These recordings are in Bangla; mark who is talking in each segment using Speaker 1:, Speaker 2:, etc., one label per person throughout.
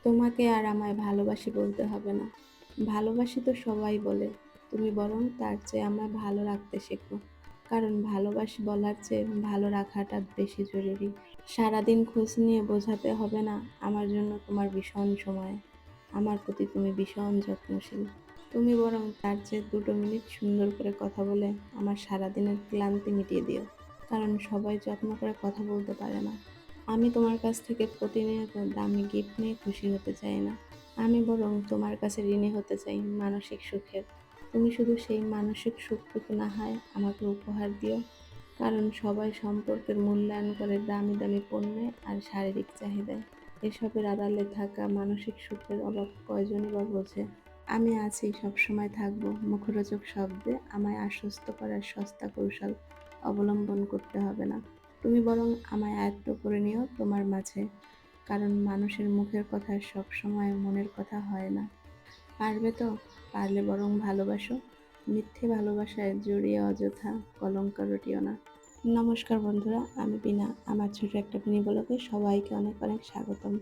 Speaker 1: তোমাকে আর আমায় ভালোবাসি বলতে হবে না। ভালোবাসি তো সবাই বলে। তুমি বরং তার চেয়ে আমায় ভালো রাখতে শেখো। কারণ ভালোবাসি বলার চেয়ে ভালো রাখাটা বেশি জরুরি। সারাদিন খোঁজ নিয়ে বোঝাতে হবে না আমার জন্য তোমার ভীষণ সময়। আমার প্রতি তুমি ভীষণ যত্নশীল। তুমি বরং তার চেয়ে 2 মিনিট সুন্দর করে কথা বলে আমার সারাদিনের ক্লান্তি মিটিয়ে দিও। কারণ সবাই যত্ন করে কথা বলতে পারে না। আমি তোমার কাছ থেকে প্রতিনিয়ত দামি গিফট নিয়ে খুশি হতে চাই না। আমি বরং তোমার কাছে ঋণী হতে চাই মানসিক সুখের। তুমি শুধু সেই মানসিক সুখটুকু না হয় আমাকে উপহার দিও। কারণ সবাই সম্পর্কের মূল্যায়ন করে দামি দামি পণ্যে আর শারীরিক চাহিদায়। এসবের আড়ালে থাকা মানসিক সুখের অভাব কয়জনই বা বোঝে। আমি আছি, সবসময় থাকবো। মুখরোচক শব্দে আমায় আশ্বস্ত করার সস্তা কৌশল অবলম্বন করতে হবে না। তুমি বরং আমায় আয়ত্ত করে নিও তোমার মাঝে। কারণ মানুষের মুখের কথা সবসময় মনের কথা হয় না। পারবে তো? পারলে বরং ভালোবাসো। মিথ্যে ভালোবাসায় জড়িয়ে অযথা কলঙ্ক রটিও না। নমস্কার বন্ধুরা, আমি বিনা। আমার ছোট একটা মিনি ব্লগে সবাইকে অনেক অনেক স্বাগতম।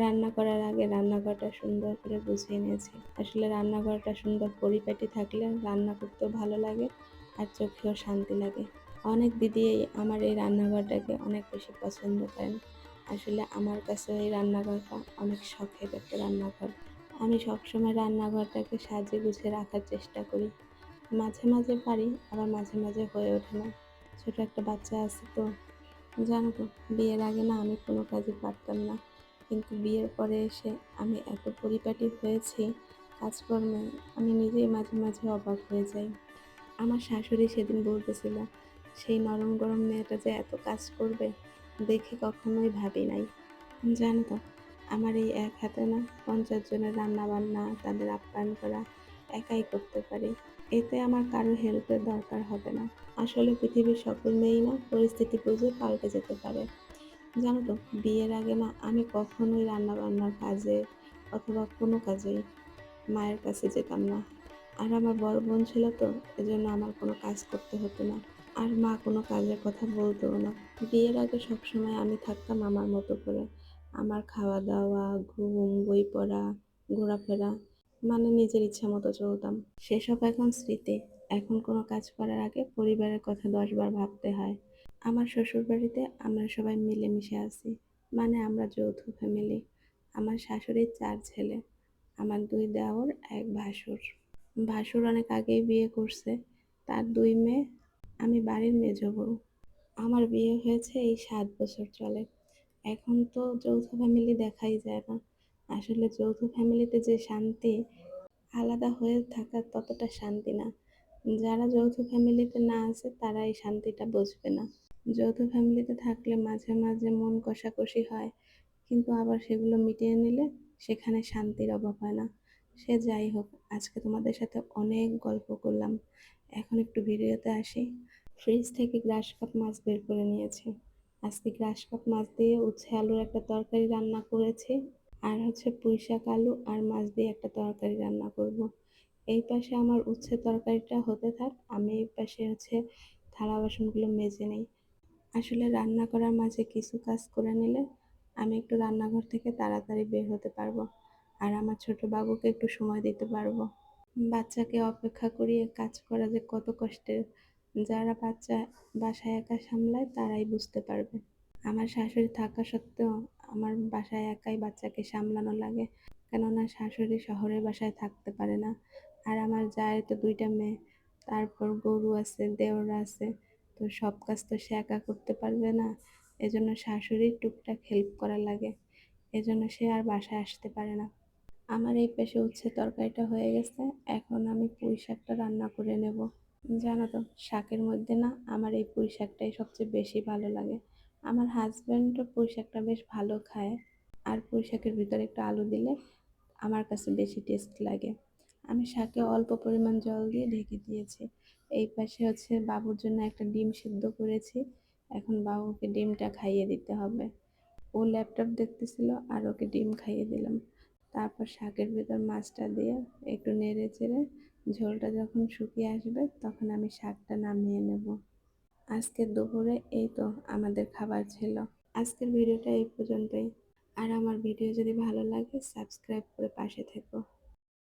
Speaker 1: রান্না করার আগে রান্নাঘরটা সুন্দর করে গুছিয়ে নিয়েছি। আসলে রান্নাঘরটা সুন্দর পরিপাটি থাকলে রান্না করতেও ভালো লাগে আর চোখেও শান্তি লাগে। অনেক দিদি আমার এই রান্নাঘরটাকে অনেক বেশি পছন্দ করেন। আসলে আমার কাছে এই রান্নাঘরটা অনেক শখের একটা রান্নাঘর। আমি সবসময় রান্নাঘরটাকে সাজিয়ে গুছিয়ে রাখার চেষ্টা করি। মাঝে মাঝে পারি, আবার মাঝে মাঝে হয়ে ওঠে না। ছোট একটা বাচ্চা আছে তো, জানো তো, বিয়ের আগে না আমি কোনো কাজই পারতাম না। কিন্তু বিয়ের পরে এসে আমি এত পরিপাটি হয়েছি কাজকর্মে, আমি নিজেই মাঝে মাঝে অবাক হয়ে যাই। আমার শাশুড়ি সেদিন বলতেছিল, সেই নরম গরম মেয়েটা যে এত কাজ করবে দেখে কখনোই ভাবি নাই। জানো তো, আমার এই এক হাতে না 50 জনের রান্না বান্না, তাদের আপ্যায়ন করা একাই করতে পারি। এতে আমার কারো হেল্পের দরকার হবে না। আসলে পৃথিবীর সকল মেয়েই না পরিস্থিতি বুঝে পাল্টে যেতে পারে। জানো তো, বিয়ের আগে না আমি কখনোই রান্না বান্নার কাজে অথবা কোনো কাজেই মায়ের কাছে যেতাম না। আর আমার বড় বোন ছিল তো, এজন্য আমার কোনো কাজ করতে হতো না। আর মা কোনো কাজের কথা বলতেও না। বিয়ের আগে সবসময় আমি থাকতাম আমার মতো করে। আমার খাওয়া দাওয়া, ঘুম, বই পড়া, ঘোরাফেরা, মানে নিজের ইচ্ছা মতো চলতাম। সেসব এখন স্মৃতি। এখন কোনো কাজ করার আগে পরিবারের কথা 10 বার ভাবতে হয়। আমার শ্বশুরবাড়িতে আমরা সবাই মিলেমিশে আছি। মানে আমরা যৌথ ফ্যামিলি। আমার শাশুড়ির 4 ছেলে, আমার 2 দেওর, এক ভাসুর। ভাসুর অনেক আগেই বিয়ে করছে, তার 2 মেয়ে। আমি বাড়ির মেজ বউ। আমার বিয়ে হয়েছে এই 7 বছর চলে। এখন তো যৌথ ফ্যামিলি দেখাই যায় না। আসলে যৌথ ফ্যামিলিতে যে শান্তি, আলাদা হয়ে থাকার ততটা শান্তি না। যারা যৌথ ফ্যামিলিতে না আছে তারা এই শান্তিটা বুঝবে না। যৌথ ফ্যামিলিতে থাকলে মাঝে মাঝে মন কষাকষি হয়, কিন্তু আবার সেগুলো মিটিয়ে নিলে সেখানে শান্তির অভাব হয় না। সে যাই হোক, আজকে তোমাদের সাথে অনেক গল্প করলাম। এখন একটু ভিডিওতে আসি। ফ্রিজ থেকে গ্রাস কাপ মাছ বের করে নিয়েছি। আজকে গ্রাস কাপ মাছ দিয়ে উচ্ছে আলুর একটা তরকারি রান্না করেছি। আর হচ্ছে পুঁইশাক আলু আর মাছ দিয়ে একটা তরকারি রান্না করব। এই পাশে আমার উচ্ছে তরকারিটা হতে থাক, আমি এই পাশে হচ্ছে থালা বাসনগুলো মেজে নিই। আসলে রান্না করার মাঝে কিছু কাজ করে নিলে আমি একটু রান্নাঘর থেকে তাড়াতাড়ি বের হতে পারবো। আর আমার ছোট বাবুকে একটু সময় দিতে পারবো। বাচ্চাকে অপেক্ষা করিয়ে কাজ করা যে কত কষ্টের, যারা বাচ্চা বাসায় একা সামলায় তারাই বুঝতে পারবে। আমার শাশুড়ি থাকা সত্ত্বেও আমার বাসায় একাই বাচ্চাকে সামলানো লাগে। কেননা শাশুড়ি শহরের বাসায় থাকতে পারে না। আর আমার জায়ের তো 2টা মেয়ে, তারপর গরু আছে, দেওর আছে। তো সব কাজ তো সে একা করতে পারবে না। এজন্য শাশুড়ির টুকটাক হেল্প করা লাগে। এজন্য সে আর বাসায় আসতে পারে না। আমার এই পাশে উচ্ছে তরকারিটা হয়ে গেছে। এখন আমি পুঁই শাকটা রান্না করে নেব। জানো তো, শাকের মধ্যে না আমার এই পুঁই শাকটাই সবচেয়ে বেশি ভালো লাগে। আমার হাজব্যান্ডও পুঁই শাকটা বেশ ভালো খায়। আর পুঁই শাকের ভিতরে একটু আলু দিলে আমার কাছে বেশি টেস্ট লাগে। আমি শাকে অল্প পরিমাণ জল দিয়ে ঢেকে দিয়েছি। এই পাশে হচ্ছে বাবুর জন্য একটা ডিম সিদ্ধ করেছি। এখন বাবুকে ডিমটা খাইয়ে দিতে হবে। ও ল্যাপটপ দেখতেছিল আর ওকে ডিম খাইয়ে দিলাম। তারপর শাকের ভিতর মাছটা দিয়ে একটু নেড়ে চেড়ে ঝোলটা যখন শুকিয়ে আসবে তখন আমি শাকটা নামিয়ে নেব। আজকে দুপুরে এই তো আমাদের খাবার ছিল। আজকের ভিডিওটা এই পর্যন্তই। আর আমার ভিডিও যদি ভালো লাগে সাবস্ক্রাইব করে পাশে থেকো।